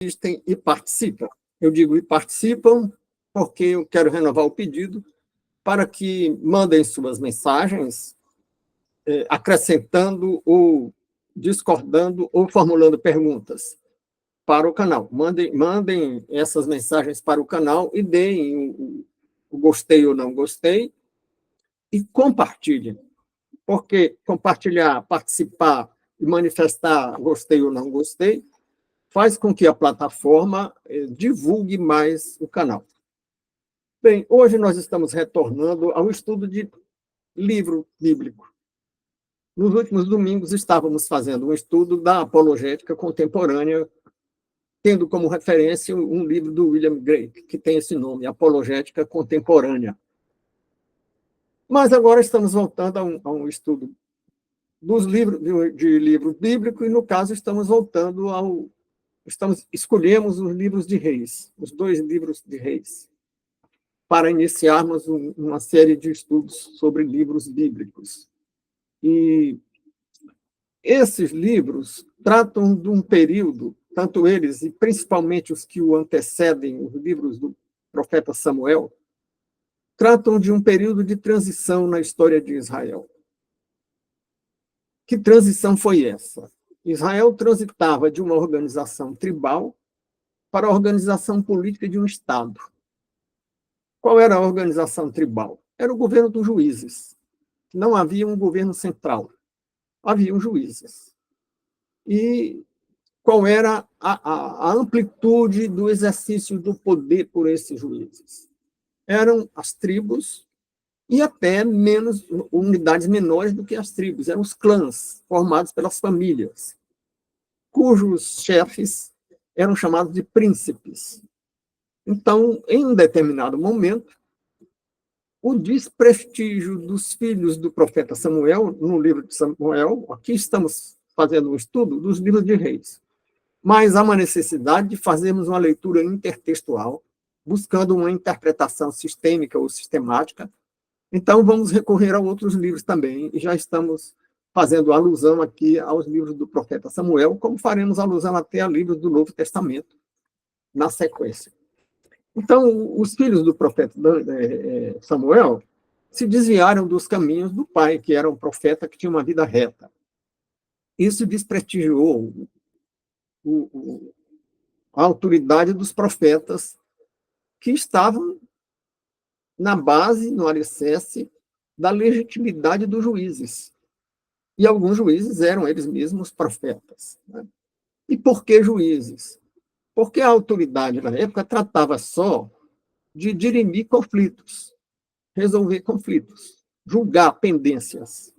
assistem e participam. Eu digo e participam porque eu quero renovar o pedido para que mandem suas mensagens acrescentando ou discordando ou formulando perguntas para o canal. Mandem essas mensagens para o canal e deem o gostei ou não gostei e compartilhem, porque compartilhar, participar e manifestar gostei ou não gostei faz com que a plataforma divulgue mais o canal. Bem, hoje nós estamos retornando ao estudo de livro bíblico. Nos últimos domingos estávamos fazendo um estudo da apologética contemporânea, tendo como referência um livro do William Drake, que tem esse nome, Apologética Contemporânea. Mas agora estamos voltando a um estudo dos livros de livro bíblico, e no caso estamos voltando escolhemos os livros de Reis, os 2 livros de Reis, para iniciarmos uma série de estudos sobre livros bíblicos. E esses livros tratam de um período, tanto eles, e principalmente os que o antecedem, os livros do profeta Samuel, tratam de um período de transição na história de Israel. Que transição foi essa? Israel transitava de uma organização tribal para a organização política de um Estado. Qual era a organização tribal? Era o governo dos juízes. Não havia um governo central, haviam juízes. E qual era a amplitude do exercício do poder por esses juízes? Eram as tribos e até unidades menores do que as tribos, eram os clãs, formados pelas famílias, cujos chefes eram chamados de príncipes. Então, em um determinado momento, o desprestígio dos filhos do profeta Samuel, no livro de Samuel, aqui estamos fazendo um estudo dos livros de Reis, mas há uma necessidade de fazermos uma leitura intertextual, buscando uma interpretação sistêmica ou sistemática. Então, vamos recorrer a outros livros também, e já estamos fazendo alusão aqui aos livros do profeta Samuel, como faremos alusão até a livros do Novo Testamento, na sequência. Então, os filhos do profeta Samuel se desviaram dos caminhos do pai, que era um profeta que tinha uma vida reta. Isso desprestigiou a autoridade dos profetas que estavam na base, no alicerce da legitimidade dos juízes. E alguns juízes eram eles mesmos profetas. Né? E por que juízes? Porque a autoridade, na época, tratava só de dirimir conflitos, resolver conflitos, julgar pendências.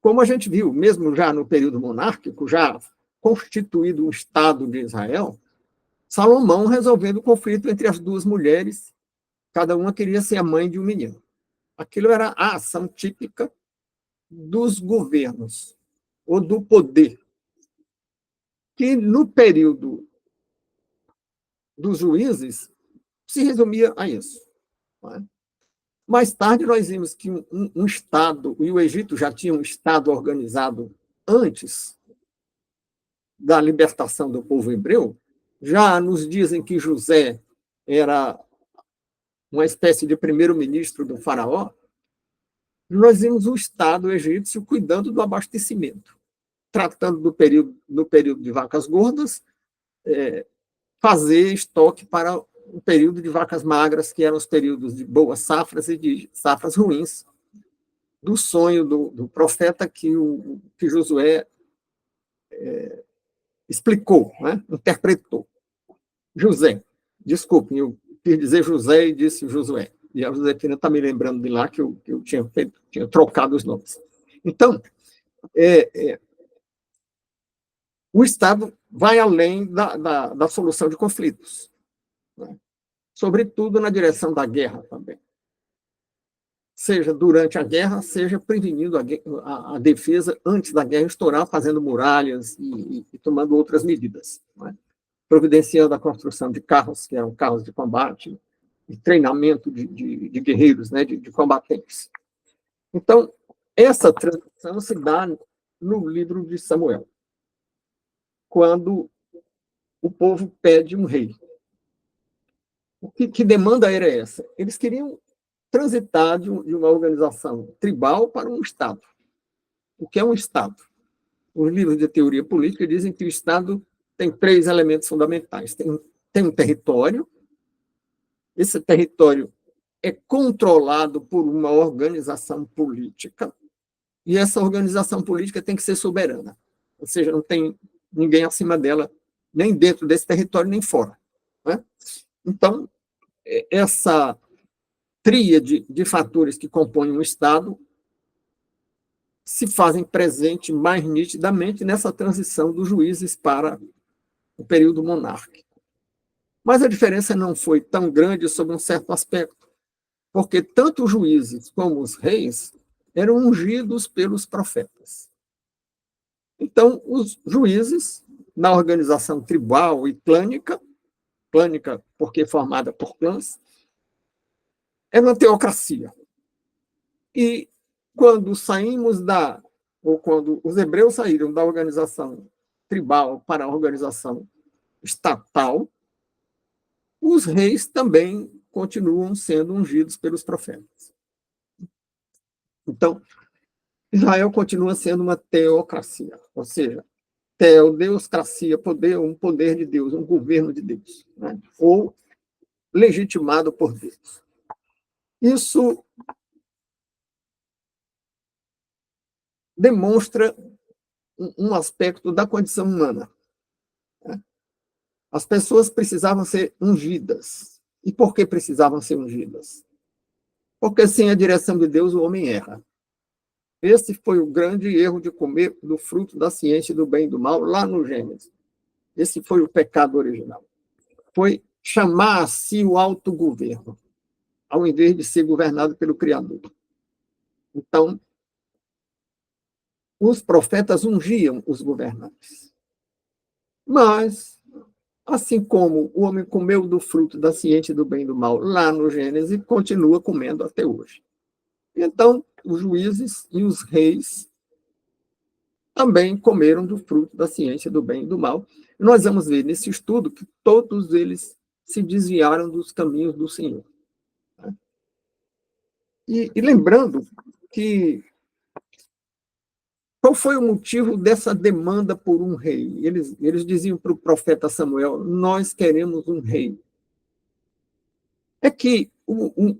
Como a gente viu, mesmo já no período monárquico, já constituído um Estado de Israel, Salomão resolvendo o conflito entre as 2 mulheres, cada uma queria ser a mãe de um menino. Aquilo era a ação típica dos governos, ou do poder, que no período dos juízes se resumia a isso. Não é? Mais tarde, nós vimos que um Estado, e o Egito já tinha um Estado organizado antes da libertação do povo hebreu, já nos dizem que José era uma espécie de primeiro-ministro do faraó, nós vimos o Estado egípcio cuidando do abastecimento, tratando do período de vacas gordas, fazer estoque para o período de vacas magras, que eram os períodos de boas safras e de safras ruins, do sonho do profeta que Josué explicou, né? Interpretou. José, desculpem, eu quis dizer José e disse Josué. E a Josefina está me lembrando de lá que eu tinha trocado os nomes. Então, o Estado vai além da solução de conflitos, né? Sobretudo na direção da guerra também. Seja durante a guerra, seja prevenindo a defesa antes da guerra estourar, fazendo muralhas e tomando outras medidas, né? Providenciando a construção de carros, que eram carros de combate, e treinamento de guerreiros, né? de combatentes. Então, essa transição se dá no livro de Samuel, quando o povo pede um rei. Que demanda era essa? Eles queriam transitar de uma organização tribal para um Estado. O que é um Estado? Os livros de teoria política dizem que o Estado tem 3 elementos fundamentais. Tem um território, esse território é controlado por uma organização política, e essa organização política tem que ser soberana, ou seja, não tem ninguém acima dela, nem dentro desse território, nem fora. Né? Então, essa tríade de fatores que compõem um Estado se fazem presente mais nitidamente nessa transição dos juízes para o período monárquico. Mas a diferença não foi tão grande sob um certo aspecto, porque tanto os juízes como os reis eram ungidos pelos profetas. Então, os juízes, na organização tribal e clânica porque formada por clãs, era uma teocracia. E quando quando os hebreus saíram da organização tribal para a organização estatal, os reis também continuam sendo ungidos pelos profetas. Então, Israel continua sendo uma teocracia, ou seja, teodeuscracia, um poder de Deus, um governo de Deus, né? Ou legitimado por Deus. Isso demonstra um aspecto da condição humana. Né? As pessoas precisavam ser ungidas. E por que precisavam ser ungidas? Porque sem a direção de Deus o homem erra. Esse foi o grande erro de comer do fruto da ciência do bem e do mal lá no Gênesis. Esse foi o pecado original. Foi chamar a si o autogoverno, ao invés de ser governado pelo Criador. Então, os profetas ungiam os governantes. Mas, assim como o homem comeu do fruto da ciência do bem e do mal lá no Gênesis, continua comendo até hoje. Então, os juízes e os reis também comeram do fruto da ciência do bem e do mal. Nós vamos ver nesse estudo que todos eles se desviaram dos caminhos do Senhor. E lembrando que qual foi o motivo dessa demanda por um rei? Eles diziam para o profeta Samuel, nós queremos um rei. É que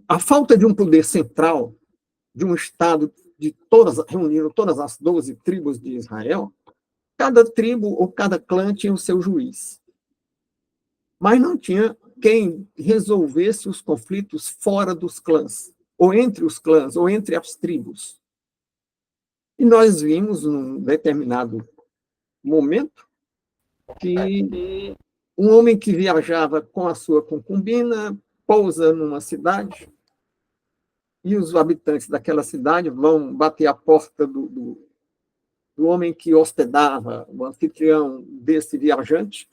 a falta de um poder central, de um Estado reunindo todas as 12 tribos de Israel, cada tribo ou cada clã tinha o seu juiz. Mas não tinha quem resolvesse os conflitos fora dos clãs, ou entre os clãs, ou entre as tribos. E nós vimos, num determinado momento, que um homem que viajava com a sua concubina pousa numa cidade e os habitantes daquela cidade vão bater a porta do homem que hospedava, o anfitrião desse viajante,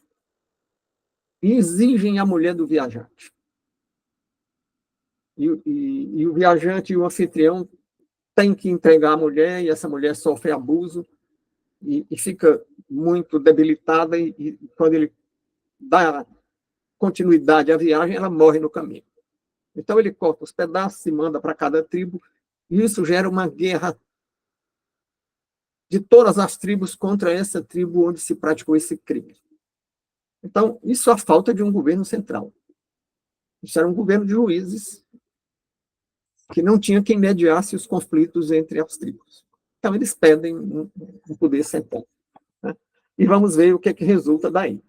e exigem a mulher do viajante. E o viajante e o anfitrião têm que entregar a mulher, e essa mulher sofre abuso e fica muito debilitada, e quando ele dá continuidade à viagem, ela morre no caminho. Então ele corta os pedaços e manda para cada tribo, e isso gera uma guerra de todas as tribos contra essa tribo onde se praticou esse crime. Então, isso é a falta de um governo central. Isso era um governo de juízes que não tinha quem mediasse os conflitos entre as tribos. Então, eles pedem um poder central. Né? E vamos ver o que é que resulta daí.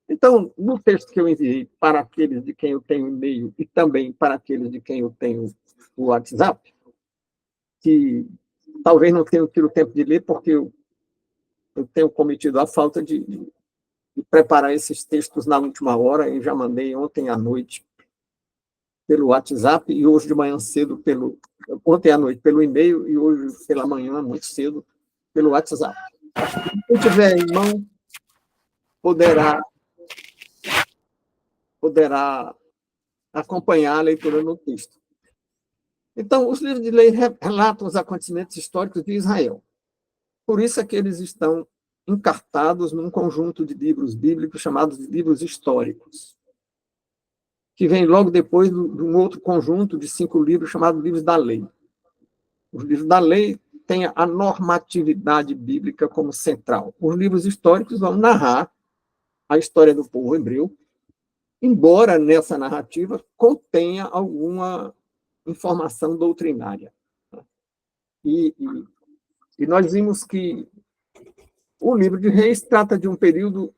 Então, no texto que eu enviei para aqueles de quem eu tenho e-mail e também para aqueles de quem eu tenho o WhatsApp, que talvez não tenha tido tempo de ler, porque eu tenho cometido a falta de preparar esses textos na última hora, e já mandei ontem à noite pelo WhatsApp e hoje de manhã cedo ontem à noite pelo e-mail e hoje pela manhã muito cedo pelo WhatsApp. Quem tiver em mão poderá acompanhar a leitura no texto. Então, os livros de lei relatam os acontecimentos históricos de Israel. Por isso é que eles estão encartados num conjunto de livros bíblicos chamados de livros históricos, que vem logo depois de um outro conjunto de 5 livros chamados livros da lei. Os livros da lei têm a normatividade bíblica como central. Os livros históricos vão narrar a história do povo hebreu, embora nessa narrativa contenha alguma informação doutrinária. E nós vimos que o livro de Reis trata de um período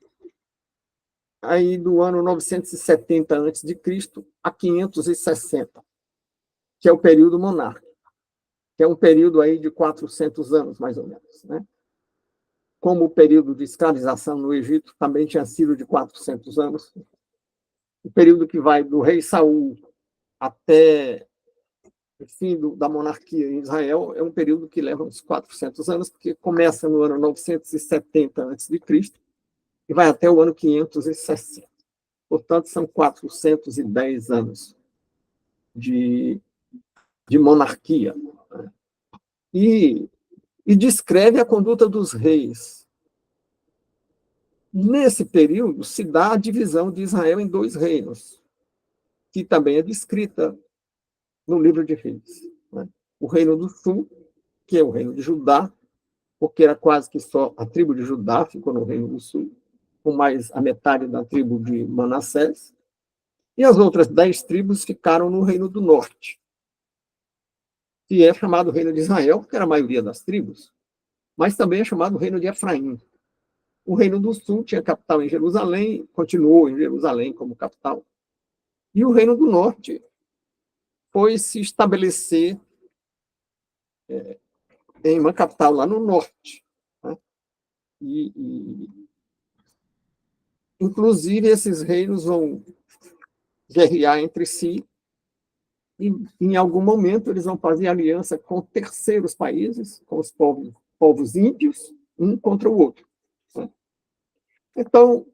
aí do ano 970 a.C. a 560, que é o período monárquico, que é um período aí de 400 anos, mais ou menos, né? Como o período de escravização no Egito também tinha sido de 400 anos, o período que vai do rei Saul até o fim da monarquia em Israel é um período que leva uns 400 anos, porque começa no ano 970 a.C. e vai até o ano 560. Portanto, são 410 anos de monarquia. E descreve a conduta dos reis. Nesse período, se dá a divisão de Israel em 2 reinos, que também é descrita no livro de Reis. O reino do sul, que é o reino de Judá, porque era quase que só a tribo de Judá ficou no reino do sul, com mais a metade da tribo de Manassés, e as outras 10 tribos ficaram no reino do norte, que é chamado reino de Israel, porque era a maioria das tribos, mas também é chamado reino de Efraim. O reino do sul tinha capital em Jerusalém, continuou em Jerusalém como capital, e o reino do norte foi se estabelecer em uma capital lá no norte. Né? Inclusive, esses reinos vão guerrear entre si e, em algum momento, eles vão fazer aliança com terceiros países, com os povos ímpios, um contra o outro. Né? Então,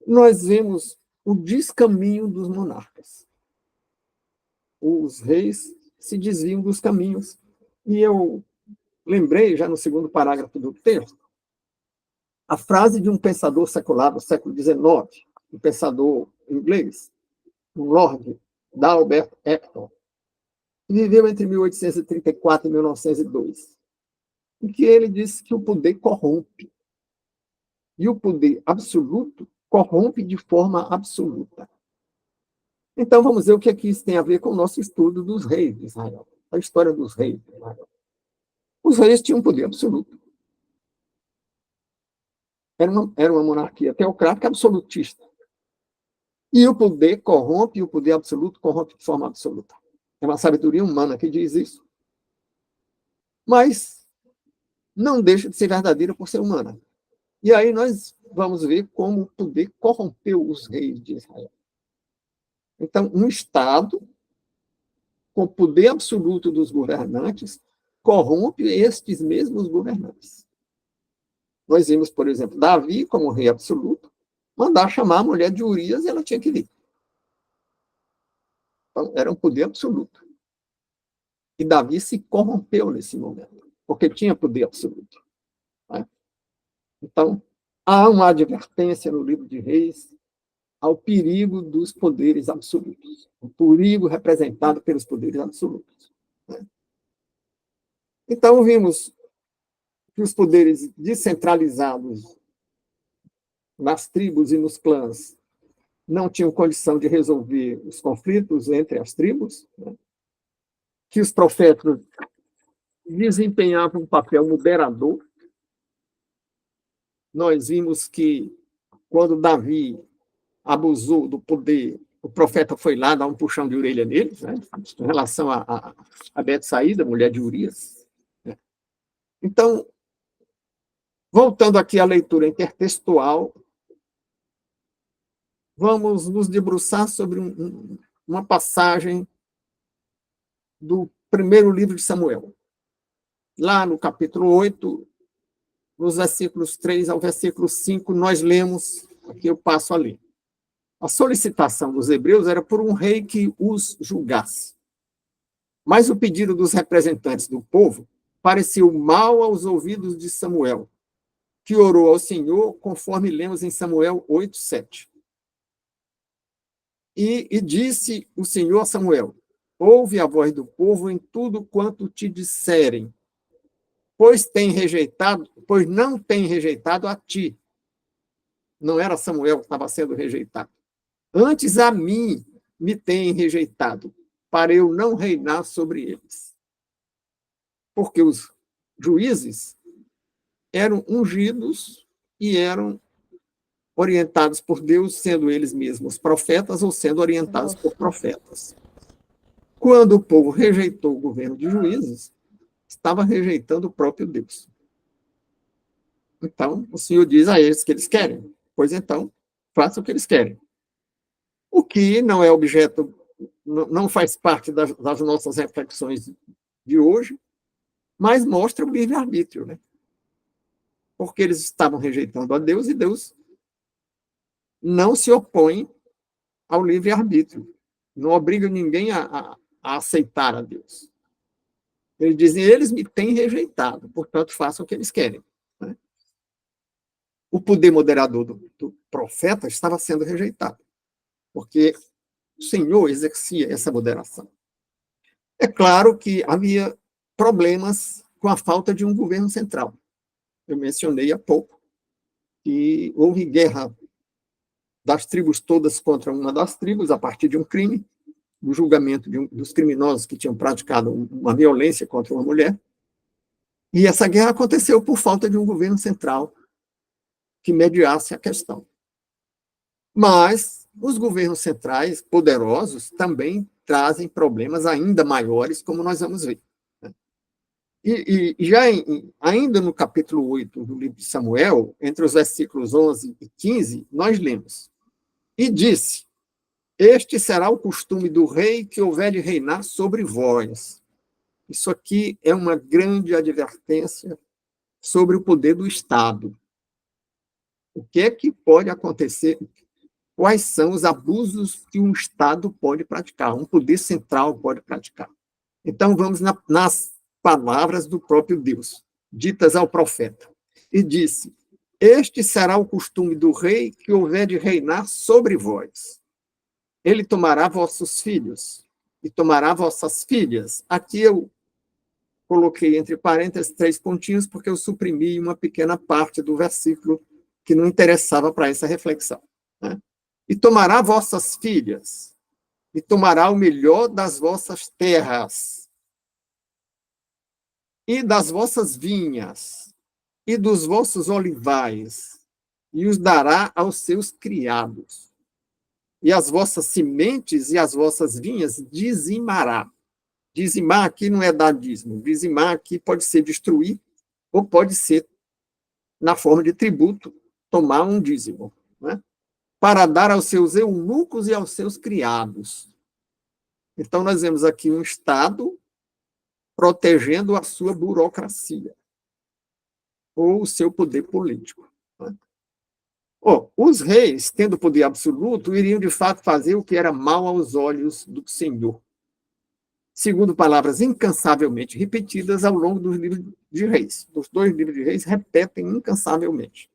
nós vemos o descaminho dos monarcas. Os reis se desviam dos caminhos. E eu lembrei, já no segundo parágrafo do texto, a frase de um pensador secular do século XIX, um pensador inglês, o Lord Dalbert Acton, que viveu entre 1834 e 1902, em que ele disse que o poder corrompe. E o poder absoluto corrompe de forma absoluta. Então, vamos ver o que isso tem a ver com o nosso estudo dos reis de Israel, a história dos reis de Israel. Os reis tinham poder absoluto. Era uma monarquia teocrática absolutista. E o poder corrompe, e o poder absoluto corrompe de forma absoluta. É uma sabedoria humana que diz isso. Mas não deixa de ser verdadeira por ser humana. E aí nós vamos ver como o poder corrompeu os reis de Israel. Então, um Estado com o poder absoluto dos governantes corrompe estes mesmos governantes. Nós vimos, por exemplo, Davi, como rei absoluto, mandar chamar a mulher de Urias e ela tinha que vir. Então, era um poder absoluto. E Davi se corrompeu nesse momento, porque tinha poder absoluto. Né? Então, há uma advertência no livro de Reis ao perigo dos poderes absolutos, o perigo representado pelos poderes absolutos. Né? Então, vimos que os poderes descentralizados nas tribos e nos clãs não tinham condição de resolver os conflitos entre as tribos, né? Que os profetas desempenhavam um papel moderador. Nós vimos que, quando Davi abusou do poder, o profeta foi lá dar um puxão de orelha nele, né? Em relação a Betsaída, mulher de Urias. Né? Então, voltando aqui à leitura intertextual, vamos nos debruçar sobre uma passagem do primeiro livro de Samuel. Lá no capítulo 8, nos versículos 3 ao versículo 5, nós lemos, aqui eu passo a ler. A solicitação dos hebreus era por um rei que os julgasse. Mas o pedido dos representantes do povo pareceu mal aos ouvidos de Samuel. que orou ao Senhor, conforme lemos em Samuel 8:7. E disse o Senhor a Samuel: ouve a voz do povo em tudo quanto te disserem, pois não tem rejeitado a ti. Não era Samuel que estava sendo rejeitado. Antes a mim me têm rejeitado, para eu não reinar sobre eles. Porque os juízes eram ungidos e eram orientados por Deus, sendo eles mesmos profetas ou sendo orientados por profetas. Quando o povo rejeitou o governo de juízes, estava rejeitando o próprio Deus. Então, o Senhor diz a eles que eles querem. Pois então, façam o que eles querem. O que não é objeto, não faz parte das nossas reflexões de hoje, mas mostra o livre-arbítrio, né? Porque eles estavam rejeitando a Deus e Deus não se opõe ao livre-arbítrio. Não obriga ninguém a aceitar a Deus. Eles dizem, eles me têm rejeitado, portanto, façam o que eles querem. Né? O poder moderador do profeta estava sendo rejeitado, porque o Senhor exercia essa moderação. É claro que havia problemas com a falta de um governo central. Eu mencionei há pouco que houve guerra das tribos todas contra uma das tribos, a partir de um crime, do julgamento dos criminosos que tinham praticado uma violência contra uma mulher. E essa guerra aconteceu por falta de um governo central que mediasse a questão. Mas os governos centrais poderosos também trazem problemas ainda maiores, como nós vamos ver. E já ainda no capítulo 8 do livro de Samuel, entre os versículos 11 e 15, nós lemos: e disse, este será o costume do rei que houver de reinar sobre vós. Isso aqui é uma grande advertência sobre o poder do Estado. O que é que pode acontecer? Quais são os abusos que um Estado pode praticar, um poder central pode praticar? Então, vamos nas palavras do próprio Deus, ditas ao profeta. E disse, este será o costume do rei que houver de reinar sobre vós. Ele tomará vossos filhos e tomará vossas filhas. Aqui eu coloquei entre parênteses 3 pontinhos, porque eu suprimi uma pequena parte do versículo que não interessava para essa reflexão. Né? E tomará vossas filhas, e tomará o melhor das vossas terras, e das vossas vinhas, e dos vossos olivais, e os dará aos seus criados. E as vossas sementes e as vossas vinhas dizimará. Dizimar aqui não é dar dízimo. Dizimar aqui pode ser destruir, ou pode ser, na forma de tributo, tomar um dízimo. Né? Para dar aos seus eunucos e aos seus criados. Então, nós vemos aqui um Estado protegendo a sua burocracia, ou o seu poder político. Né? Os reis, tendo poder absoluto, iriam de fato fazer o que era mal aos olhos do Senhor, segundo palavras incansavelmente repetidas ao longo dos livros de reis. Os 2 livros de reis repetem incansavelmente.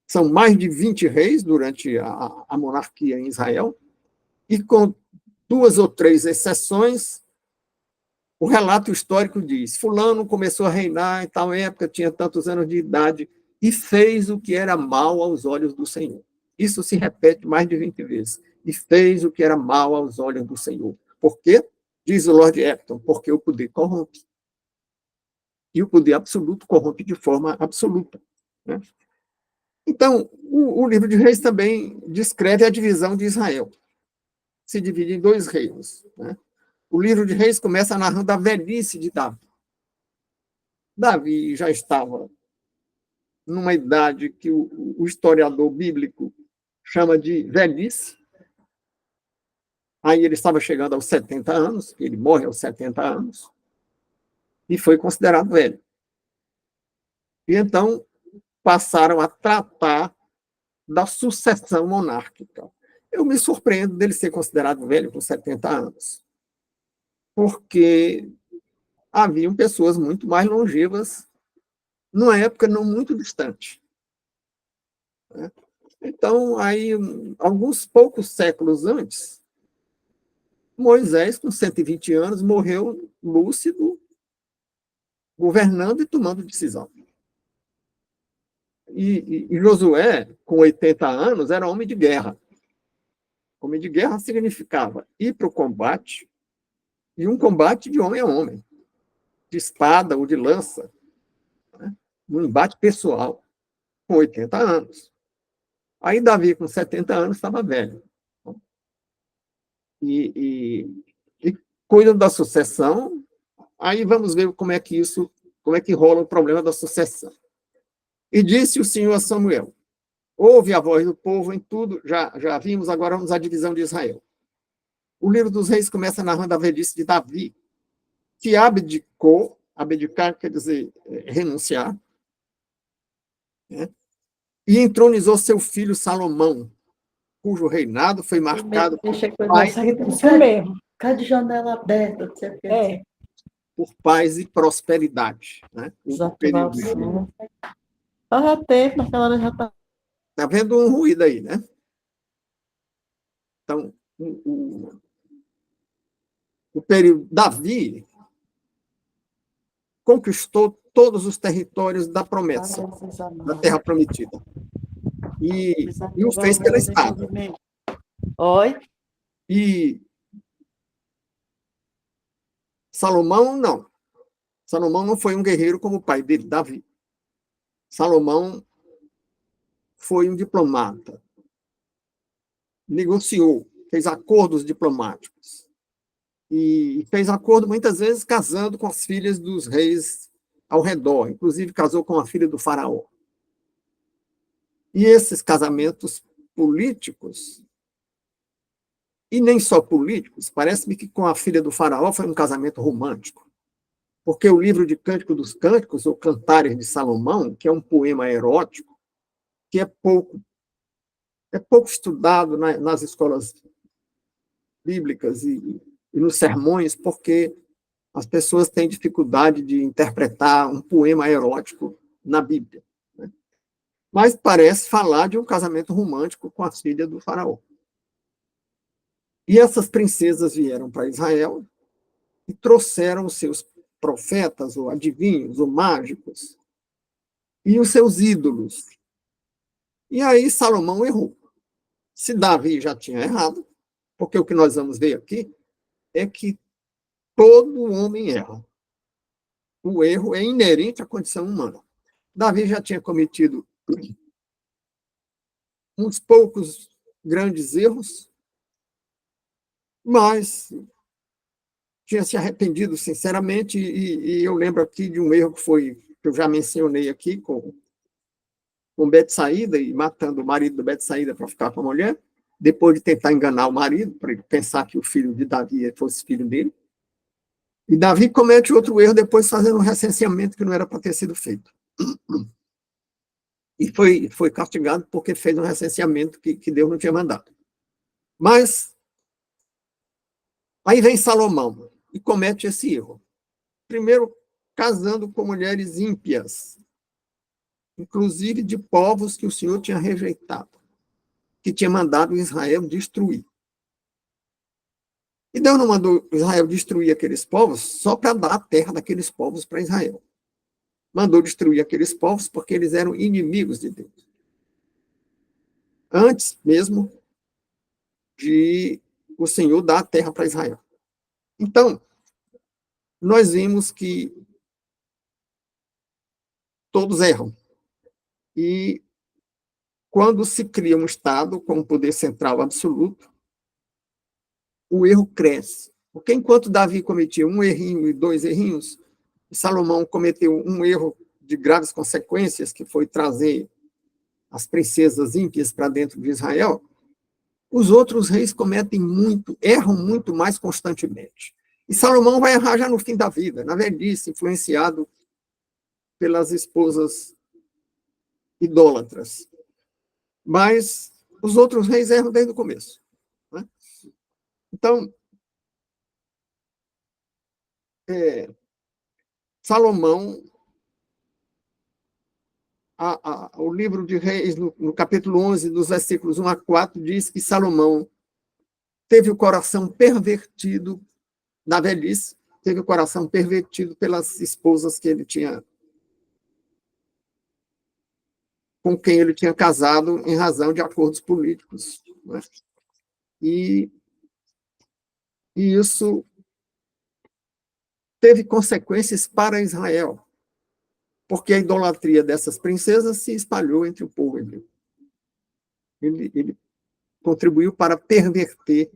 São mais de 20 reis durante a monarquia em Israel, e com 2 ou 3 exceções, o relato histórico diz, fulano começou a reinar em tal época, tinha tantos anos de idade, e fez o que era mal aos olhos do Senhor. Isso se repete mais de 20 vezes. E fez o que era mal aos olhos do Senhor. Por quê? Diz o Lord Acton, porque o poder corrompe. E o poder absoluto corrompe de forma absoluta. Né? Então, o livro de Reis também descreve a divisão de Israel. Se divide em 2 reinos. Né? O livro de Reis começa narrando a velhice de Davi. Davi já estava numa idade que o historiador bíblico chama de velhice. Aí ele estava chegando aos 70 anos, ele morre aos 70 anos, e foi considerado velho. E então passaram a tratar da sucessão monárquica. Eu me surpreendo dele ser considerado velho com 70 anos, porque haviam pessoas muito mais longevas numa época não muito distante. né? Então, aí, alguns poucos séculos antes, Moisés, com 120 anos, morreu lúcido, governando e tomando decisão. E Josué, com 80 anos, era homem de guerra. Homem de guerra significava ir para o combate, e um combate de homem a homem, de espada ou de lança, né? Um embate pessoal, com 80 anos. Aí Davi, com 70 anos, estava velho. E cuidam da sucessão. Aí vamos ver como é que rola o problema da sucessão. E disse o Senhor a Samuel: ouve a voz do povo em tudo, já vimos, agora vamos à divisão de Israel. O livro dos Reis começa narrando a velhice de Davi, que abdicou, abdicar quer dizer renunciar, né? E entronizou seu filho Salomão, cujo reinado foi marcado Cadê janela aberta? por paz e prosperidade. Né? Faz tempo, naquela hora já está. Está vendo um ruído aí, né? Então, o período Davi conquistou todos os territórios da promessa, da terra prometida. E o fez pela espada. Oi? E Salomão, não. Salomão não foi um guerreiro como o pai dele, Davi. Salomão foi um diplomata. Negociou, fez acordos diplomáticos. E fez acordo, muitas vezes, casando com as filhas dos reis ao redor. Inclusive, casou com a filha do faraó. E esses casamentos políticos, e nem só políticos, parece-me que com a filha do faraó foi um casamento romântico. Porque o livro de Cântico dos Cânticos, ou Cantares de Salomão, que é um poema erótico, que é pouco estudado nas escolas bíblicas e nos sermões, porque as pessoas têm dificuldade de interpretar um poema erótico na Bíblia. Né? Mas parece falar de um casamento romântico com a filha do faraó. E essas princesas vieram para Israel e trouxeram os seus profetas, ou adivinhos, ou mágicos, e os seus ídolos. E aí Salomão errou. Se Davi já tinha errado, porque o que nós vamos ver aqui é que todo homem erra. O erro é inerente à condição humana. Davi já tinha cometido uns poucos grandes erros, mas tinha se arrependido sinceramente, e eu lembro aqui de um erro que eu já mencionei aqui, com Betsaída, e matando o marido de Betsaída para ficar com a mulher, depois de tentar enganar o marido, para ele pensar que o filho de Davi fosse filho dele. E Davi comete outro erro depois fazendo um recenseamento que não era para ter sido feito. E foi castigado porque fez um recenseamento que Deus não tinha mandado. Mas aí vem Salomão e comete esse erro. Primeiro, casando com mulheres ímpias, inclusive de povos que o Senhor tinha rejeitado, que tinha mandado Israel destruir. E Deus não mandou Israel destruir aqueles povos só para dar a terra daqueles povos para Israel. Mandou destruir aqueles povos porque eles eram inimigos de Deus. Antes mesmo de o Senhor dar a terra para Israel. Então, nós vimos que todos erram. E quando se cria um Estado com um poder central absoluto, o erro cresce. Porque enquanto Davi cometia um errinho e dois errinhos, Salomão cometeu um erro de graves consequências, que foi trazer as princesas ímpias para dentro de Israel, os outros reis erram muito mais constantemente. E Salomão vai errar já no fim da vida, na velhice, influenciado pelas esposas idólatras. Mas os outros reis erram desde o começo. Né? Então, Salomão o livro de Reis, no capítulo 11, dos versículos 1 a 4, diz que Salomão teve o coração pervertido na velhice, teve o coração pervertido pelas esposas que ele tinha, com quem ele tinha casado em razão de acordos políticos, né? E isso teve consequências para Israel, porque a idolatria dessas princesas se espalhou entre o povo hebreu. Ele contribuiu para perverter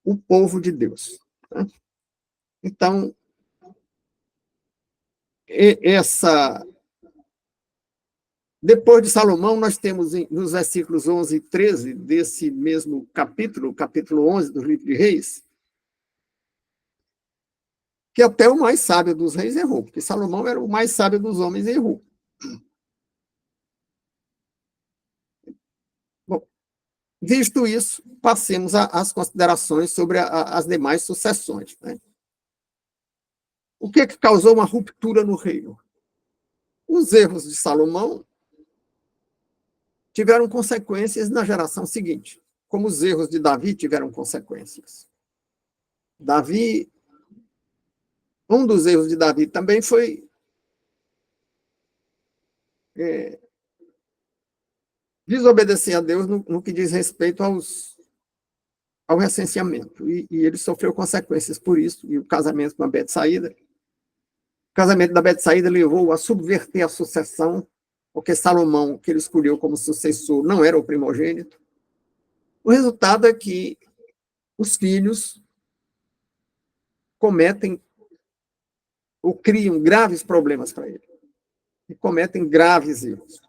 o povo de Deus, né? Então, depois de Salomão, nós temos nos versículos 11 e 13 desse mesmo capítulo 11 do livro de Reis, que até o mais sábio dos reis errou, porque Salomão era o mais sábio dos homens e errou. Bom, visto isso, passemos às considerações sobre as demais sucessões, né? O que causou uma ruptura no reino? Os erros de Salomão tiveram consequências na geração seguinte, como os erros de Davi tiveram consequências. Um dos erros de Davi também foi desobedecer a Deus no que diz respeito ao recenseamento. E ele sofreu consequências por isso, e o casamento com a Betsaída. O casamento da Betsaída levou a subverter a sucessão, porque Salomão, que ele escolheu como sucessor, não era o primogênito. O resultado é que os filhos cometem ou criam graves problemas para ele, e cometem graves erros.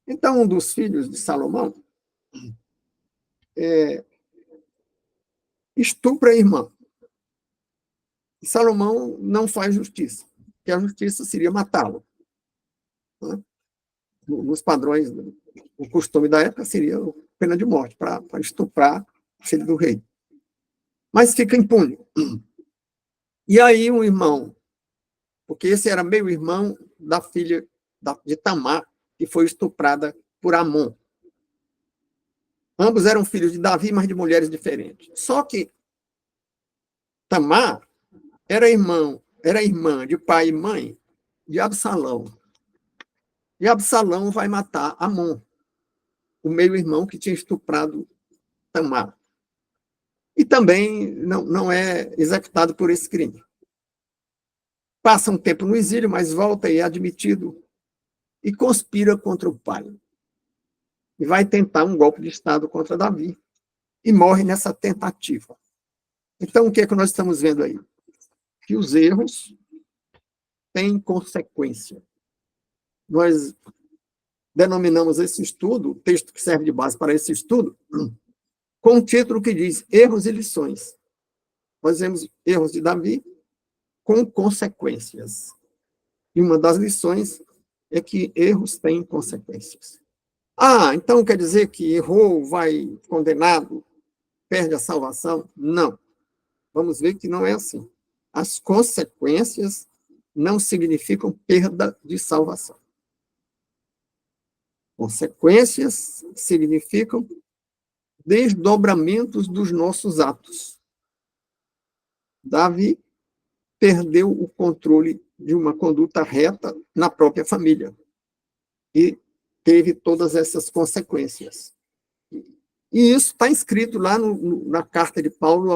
Então, um dos filhos de Salomão estupra a irmã. E Salomão não faz justiça, porque a justiça seria matá-lo, né? Nos padrões, o costume da época seria pena de morte para estuprar o filho do rei. Mas fica impune. E aí um irmão, porque esse era meio-irmão da filha de Tamar, que foi estuprada por Amon. Ambos eram filhos de Davi, mas de mulheres diferentes. Só que Tamar era irmã de pai e mãe de Absalão. E Absalão vai matar Amon, o meio-irmão que tinha estuprado Tamar. E também não é executado por esse crime. Passa um tempo no exílio, mas volta e é admitido e conspira contra o pai. E vai tentar um golpe de Estado contra Davi. E morre nessa tentativa. Então, o que é que nós estamos vendo aí? Que os erros têm consequência. Nós denominamos esse estudo, o texto que serve de base para esse estudo, com um título que diz Erros e Lições. Nós vemos erros de Davi com consequências. E uma das lições é que erros têm consequências. Então quer dizer que errou, vai condenado, perde a salvação? Não. Vamos ver que não é assim. As consequências não significam perda de salvação. Consequências significam desdobramentos dos nossos atos. Davi perdeu o controle de uma conduta reta na própria família e teve todas essas consequências. E isso está escrito lá na carta de Paulo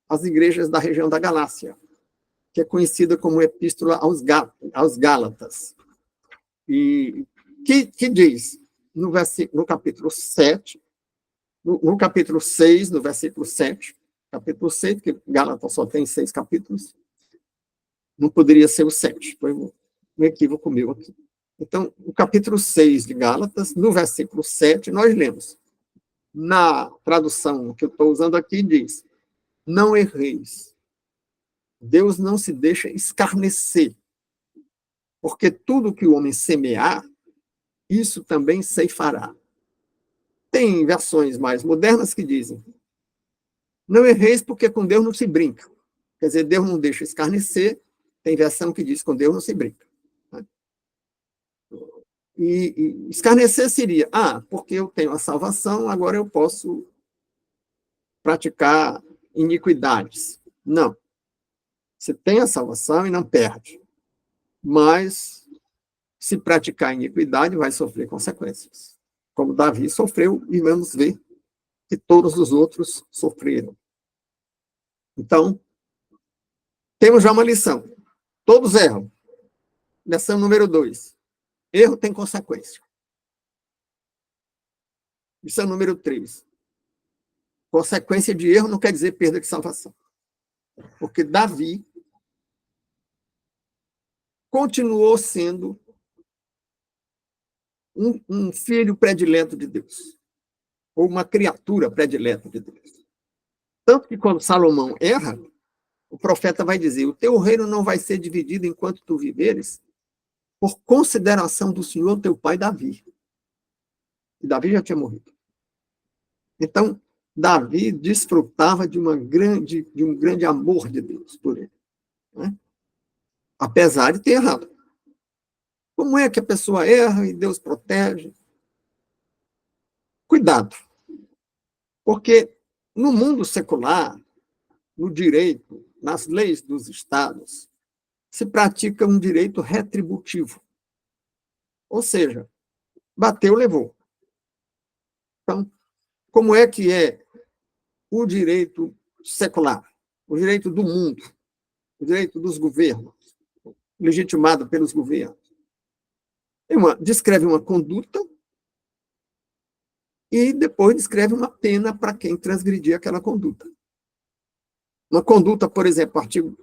às igrejas da região da Galácia, que é conhecida como Epístola aos Gálatas. E que diz, no capítulo 7, no capítulo 6, no versículo 7, capítulo 6, porque Gálatas só tem 6 capítulos, não poderia ser o 7, foi um equívoco meu aqui. Então, o capítulo 6 de Gálatas, no versículo 7, nós lemos. Na tradução que eu estou usando aqui, diz: não erreis. Deus não se deixa escarnecer, porque tudo que o homem semear, isso também ceifará. Tem versões mais modernas que dizem: não erreis porque com Deus não se brinca. Quer dizer, Deus não deixa escarnecer. Tem versão que diz: com Deus não se brinca. E escarnecer seria, porque eu tenho a salvação, agora eu posso praticar iniquidades. Não. Você tem a salvação e não perde. Mas, se praticar iniquidade, vai sofrer consequências. Como Davi sofreu, e vamos ver que todos os outros sofreram. Então, temos já uma lição. Todos erram. Lição número 2. Erro tem consequência. Lição número 3. Consequência de erro não quer dizer perda de salvação. Porque Davi continuou sendo um filho predileto de Deus. Ou uma criatura predileta de Deus. Tanto que quando Salomão erra, o profeta vai dizer, o teu reino não vai ser dividido enquanto tu viveres, por consideração do Senhor, teu pai Davi. E Davi já tinha morrido. Então, Davi desfrutava de um grande amor de Deus por ele. Né? Apesar de ter errado. Como é que a pessoa erra e Deus protege? Cuidado. Porque no mundo secular, no direito, nas leis dos estados, se pratica um direito retributivo. Ou seja, bateu, levou. Então, como é que é o direito secular? O direito do mundo, o direito dos governos, legitimado pelos governos. Descreve uma conduta e depois descreve uma pena para quem transgredir aquela conduta. Uma conduta, por exemplo, artigo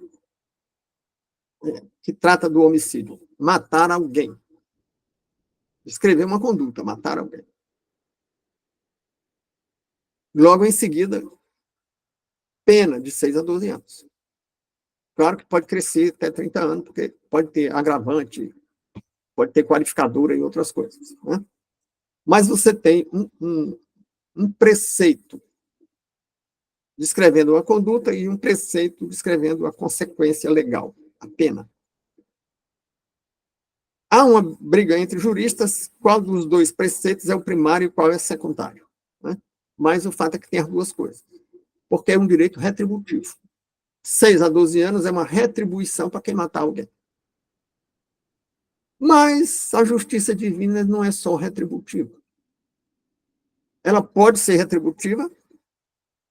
que trata do homicídio, matar alguém. Descrever uma conduta, matar alguém. Logo em seguida, pena de 6 a 12 anos. Claro que pode crescer até 30 anos, porque pode ter agravante, pode ter qualificadora e outras coisas. Né? Mas você tem um preceito descrevendo uma conduta e um preceito descrevendo a consequência legal, a pena. Há uma briga entre juristas, qual dos dois preceitos é o primário e qual é o secundário. Né? Mas o fato é que tem as duas coisas, porque é um direito retributivo. 6 a 12 anos é uma retribuição para quem matar alguém. Mas a justiça divina não é só retributiva. Ela pode ser retributiva,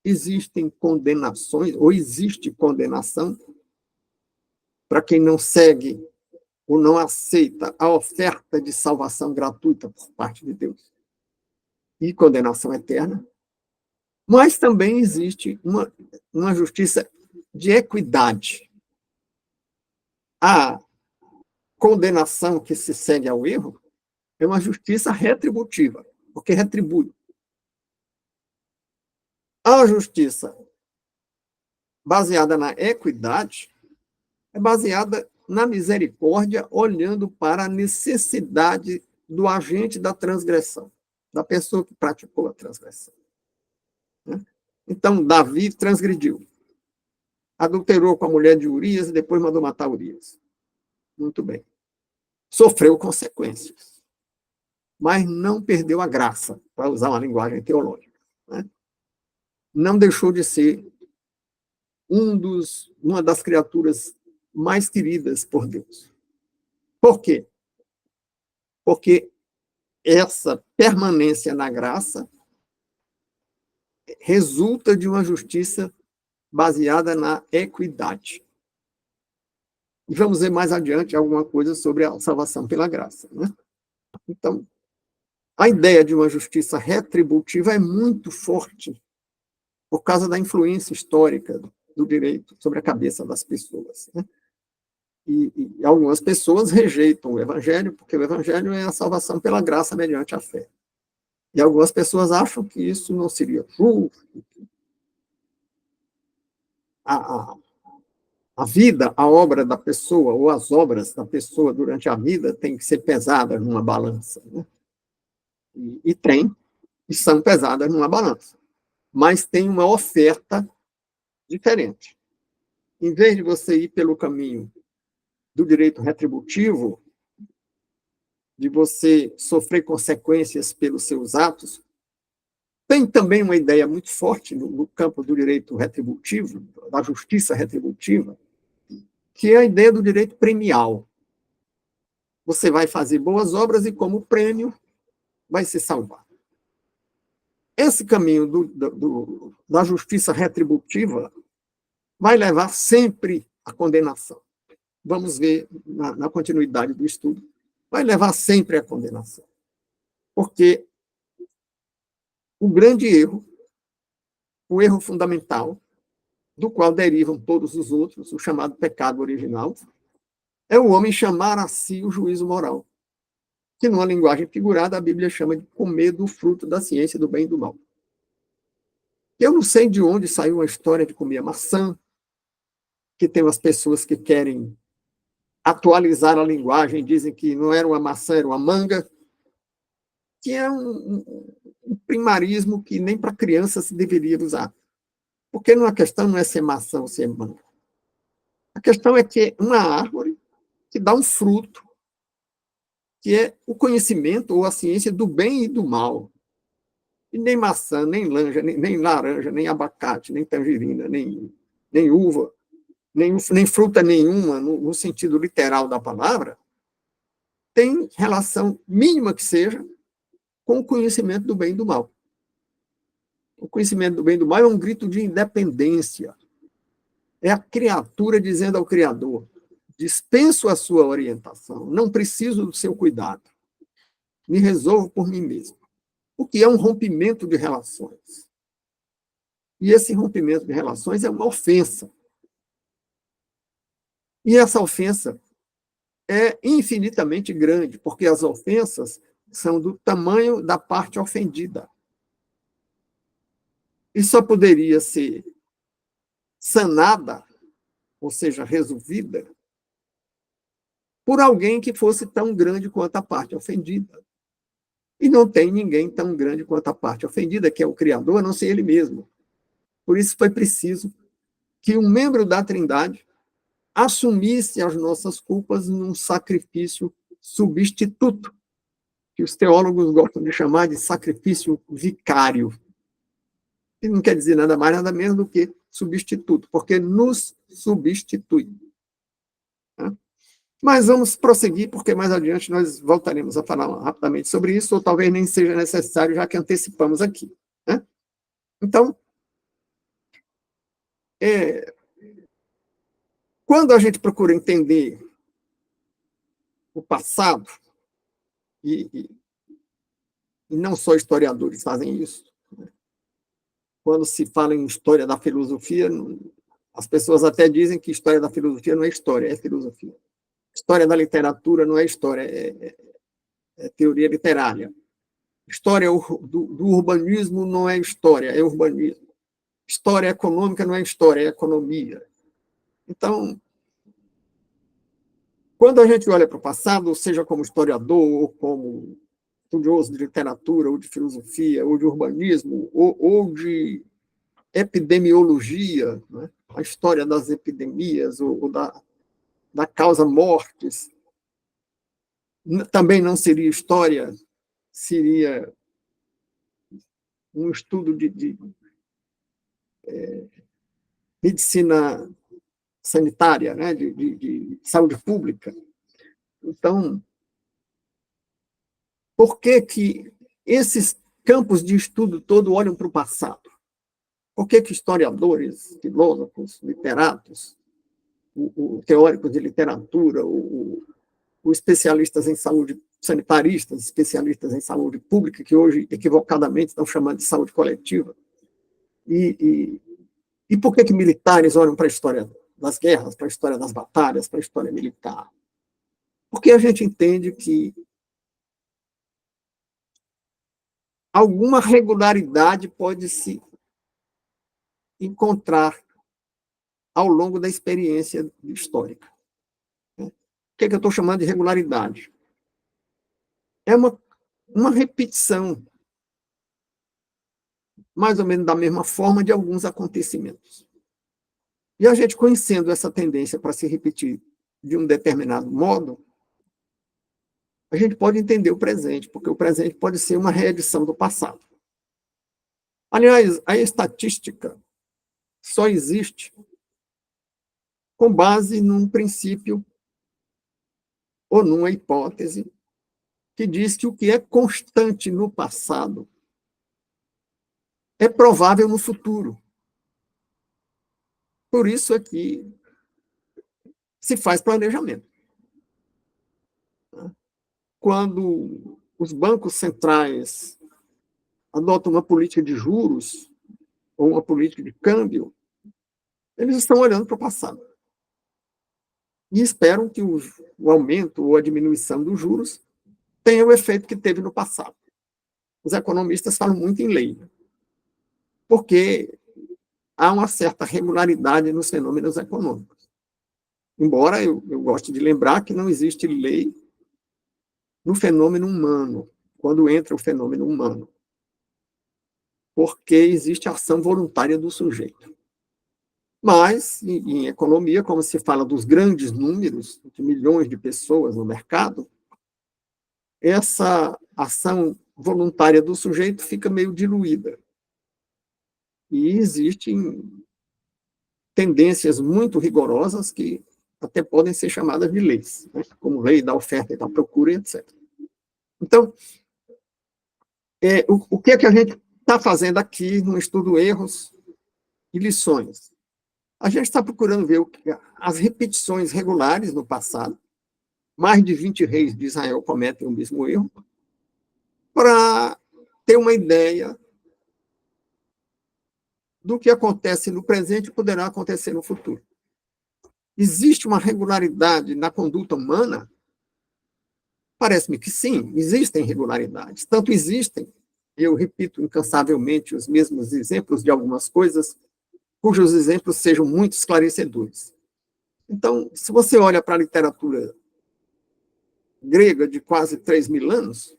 existem condenações, ou existe condenação para quem não segue ou não aceita a oferta de salvação gratuita por parte de Deus. E condenação eterna. Mas também existe uma justiça de equidade. A condenação que se segue ao erro é uma justiça retributiva, porque retribui. A justiça baseada na equidade é baseada na misericórdia, olhando para a necessidade do agente da transgressão, da pessoa que praticou a transgressão. Então, Davi transgrediu. Adulterou com a mulher de Urias e depois mandou matar Urias. Muito bem. Sofreu consequências. Mas não perdeu a graça, para usar uma linguagem teológica. Né? Não deixou de ser uma das criaturas mais queridas por Deus. Por quê? Porque essa permanência na graça resulta de uma justiça baseada na equidade. E vamos ver mais adiante alguma coisa sobre a salvação pela graça. Né? Então, a ideia de uma justiça retributiva é muito forte por causa da influência histórica do direito sobre a cabeça das pessoas. Né? E algumas pessoas rejeitam o evangelho, porque o evangelho é a salvação pela graça mediante a fé. E algumas pessoas acham que isso não seria justo. A vida, a obra da pessoa, ou as obras da pessoa durante a vida têm que ser pesadas numa balança. Né? E são pesadas numa balança. Mas tem uma oferta diferente. Em vez de você ir pelo caminho do direito retributivo, de você sofrer consequências pelos seus atos, tem também uma ideia muito forte no campo do direito retributivo, da justiça retributiva, que é a ideia do direito premial. Você vai fazer boas obras e, como prêmio, vai se salvar. Esse caminho da justiça retributiva vai levar sempre à condenação. Vamos ver na continuidade do estudo. Vai levar sempre à condenação. Porque o grande erro, o erro fundamental, do qual derivam todos os outros, o chamado pecado original, é o homem chamar a si o juízo moral, que numa linguagem figurada a Bíblia chama de comer do fruto da ciência do bem e do mal. Eu não sei de onde saiu a história de comer a maçã, que tem umas pessoas que querem atualizar a linguagem, dizem que não era uma maçã, era uma manga, que é um primarismo que nem para criança se deveria usar. Porque a questão não é ser maçã ou ser manga. A questão é que é uma árvore que dá um fruto, que é o conhecimento ou a ciência do bem e do mal. E nem maçã, nem laranja, nem abacate, nem tangerina, nem uva, nem fruta nenhuma, no sentido literal da palavra, tem relação mínima que seja com o conhecimento do bem e do mal. O conhecimento do bem e do mal é um grito de independência. É a criatura dizendo ao Criador: dispenso a sua orientação, não preciso do seu cuidado, me resolvo por mim mesmo. O que é um rompimento de relações. E esse rompimento de relações é uma ofensa. E essa ofensa é infinitamente grande, porque as ofensas são do tamanho da parte ofendida. E só poderia ser sanada, ou seja, resolvida, por alguém que fosse tão grande quanto a parte ofendida. E não tem ninguém tão grande quanto a parte ofendida, que é o Criador, a não ser ele mesmo. Por isso foi preciso que um membro da Trindade assumisse as nossas culpas num sacrifício substituto, que os teólogos gostam de chamar de sacrifício vicário. Que não quer dizer nada mais, nada menos do que substituto, porque nos substitui. Mas vamos prosseguir, porque mais adiante nós voltaremos a falar rapidamente sobre isso, ou talvez nem seja necessário, já que antecipamos aqui. Então, quando a gente procura entender o passado, e não só historiadores fazem isso, quando se fala em história da filosofia, as pessoas até dizem que história da filosofia não é história, é filosofia. História da literatura não é história, é teoria literária. História do urbanismo não é história, é urbanismo. História econômica não é história, é economia. Então, quando a gente olha para o passado, seja como historiador, ou como estudioso de literatura, ou de filosofia, ou de urbanismo, ou de epidemiologia, né? A história das epidemias, ou da causa mortes, também não seria história, seria um estudo de medicina sanitária, né? de saúde pública. Então, por que esses campos de estudo todo olham para o passado? Por que historiadores, filósofos, literatos, teóricos de literatura, os especialistas em saúde, sanitaristas, especialistas em saúde pública, que hoje, equivocadamente, estão chamando de saúde coletiva, e por que militares olham para a história das guerras, para a história das batalhas, para a história militar? Porque a gente entende que alguma regularidade pode se encontrar ao longo da experiência histórica. O que eu estou chamando de regularidade? É uma repetição, mais ou menos da mesma forma, de alguns acontecimentos. E a gente, conhecendo essa tendência para se repetir de um determinado modo, a gente pode entender o presente, porque o presente pode ser uma reedição do passado. Aliás, a estatística só existe com base num princípio ou numa hipótese que diz que o que é constante no passado é provável no futuro. Por isso é que se faz planejamento. Quando os bancos centrais adotam uma política de juros ou uma política de câmbio, eles estão olhando para o passado e esperam que o aumento ou a diminuição dos juros tenha o efeito que teve no passado. Os economistas falam muito em lei, porque há uma certa regularidade nos fenômenos econômicos. Embora eu goste de lembrar que não existe lei no fenômeno humano, quando entra o fenômeno humano, porque existe a ação voluntária do sujeito. Mas, em economia, como se fala dos grandes números, de milhões de pessoas no mercado, essa ação voluntária do sujeito fica meio diluída. E existem tendências muito rigorosas que até podem ser chamadas de leis, né? Como lei da oferta e da procura, etc. Então, o que é que a gente está fazendo aqui no estudo erros e lições? A gente está procurando ver as repetições regulares no passado, mais de 20 reis de Israel cometem o mesmo erro, para ter uma ideia do que acontece no presente e poderá acontecer no futuro. Existe uma regularidade na conduta humana? Parece-me que sim, existem regularidades. Tanto existem, eu repito incansavelmente os mesmos exemplos de algumas coisas, cujos exemplos sejam muito esclarecedores. Então, se você olha para a literatura grega de quase 3.000 anos,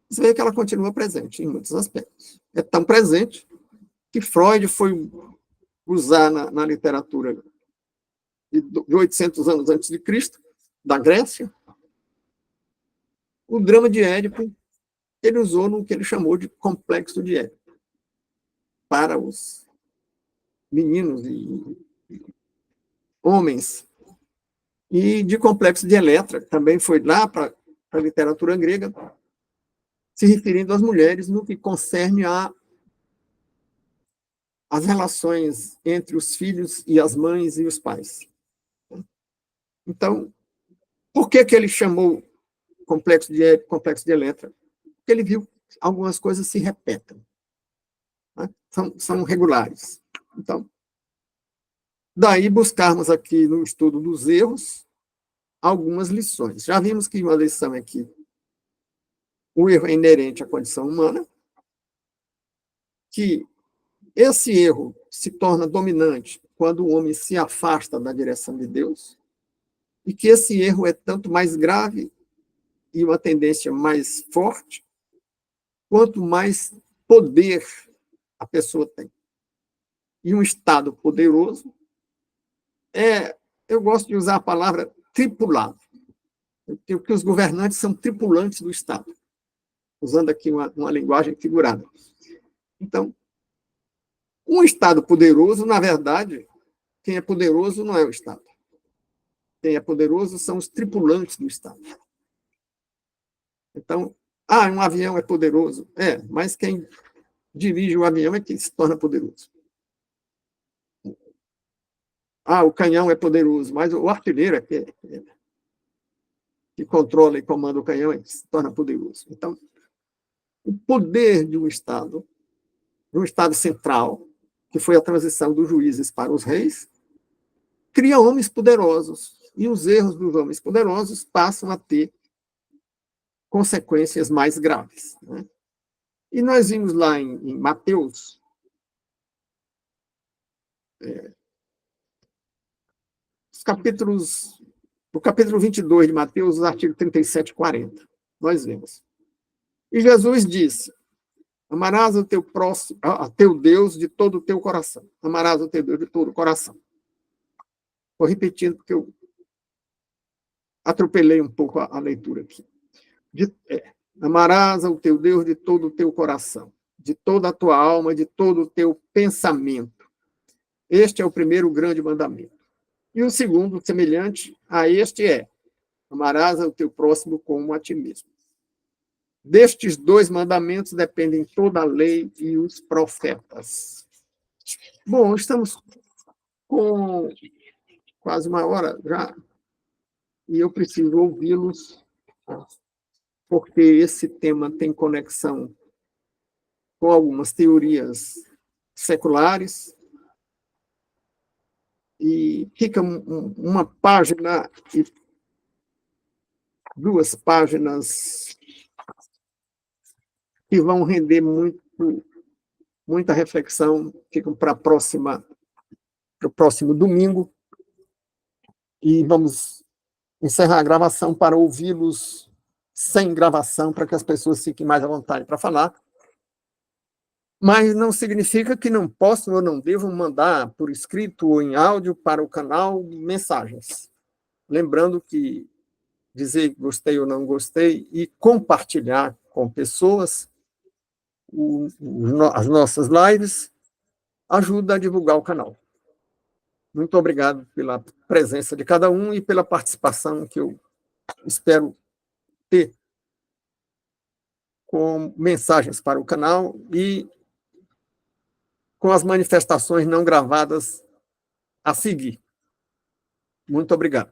você vê que ela continua presente em muitos aspectos. É tão presente que Freud foi usar na literatura de 800 anos antes de Cristo, da Grécia, o drama de Édipo, ele usou no que ele chamou de complexo de Édipo, para os meninos e homens, e de complexo de Eletra, também foi lá para a literatura grega, se referindo às mulheres no que concerne às relações entre os filhos e as mães e os pais. Então, por que ele chamou complexo de Eletra? Porque ele viu que algumas coisas se repetem, né? São regulares. Então, daí buscarmos aqui no estudo dos erros algumas lições. Já vimos que uma lição é que o erro é inerente à condição humana, que esse erro se torna dominante quando o homem se afasta da direção de Deus, e que esse erro é tanto mais grave e uma tendência mais forte, quanto mais poder a pessoa tem. E um Estado poderoso eu gosto de usar a palavra tripulado, porque os governantes são tripulantes do Estado, usando aqui uma linguagem figurada. Então, um Estado poderoso, na verdade, quem é poderoso não é o Estado. Quem é poderoso são os tripulantes do Estado. Então, um avião é poderoso. Mas quem dirige o avião é quem se torna poderoso. O canhão é poderoso, mas o artilheiro é que controla e comanda o canhão é que se torna poderoso. Então, o poder de um Estado central, que foi a transição dos juízes para os reis, cria homens poderosos, e os erros dos homens poderosos passam a ter consequências mais graves, né? E nós vimos lá em Mateus, no capítulo 22 de Mateus, os artigos 37 e 40, nós vemos. E Jesus disse: amarás o teu próximo, a teu Deus de todo o teu coração. Amarás o teu Deus de todo o coração. Estou repetindo porque atropelei um pouco a leitura aqui. Amarás ao teu Deus de todo o teu coração, de toda a tua alma, de todo o teu pensamento. Este é o primeiro grande mandamento. E o segundo, semelhante a este, é: amarás ao teu próximo como a ti mesmo. Destes dois mandamentos dependem toda a lei e os profetas. Bom, estamos com quase uma hora já, e eu preciso ouvi-los, porque esse tema tem conexão com algumas teorias seculares, e fica uma página e 2 páginas que vão render muita reflexão, ficam para o próximo domingo, e vamos encerrar a gravação para ouvi-los sem gravação, para que as pessoas fiquem mais à vontade para falar. Mas não significa que não possam ou não devam mandar por escrito ou em áudio para o canal mensagens. Lembrando que dizer gostei ou não gostei e compartilhar com pessoas as nossas lives ajuda a divulgar o canal. Muito obrigado pela presença de cada um e pela participação que eu espero ter com mensagens para o canal e com as manifestações não gravadas a seguir. Muito obrigado.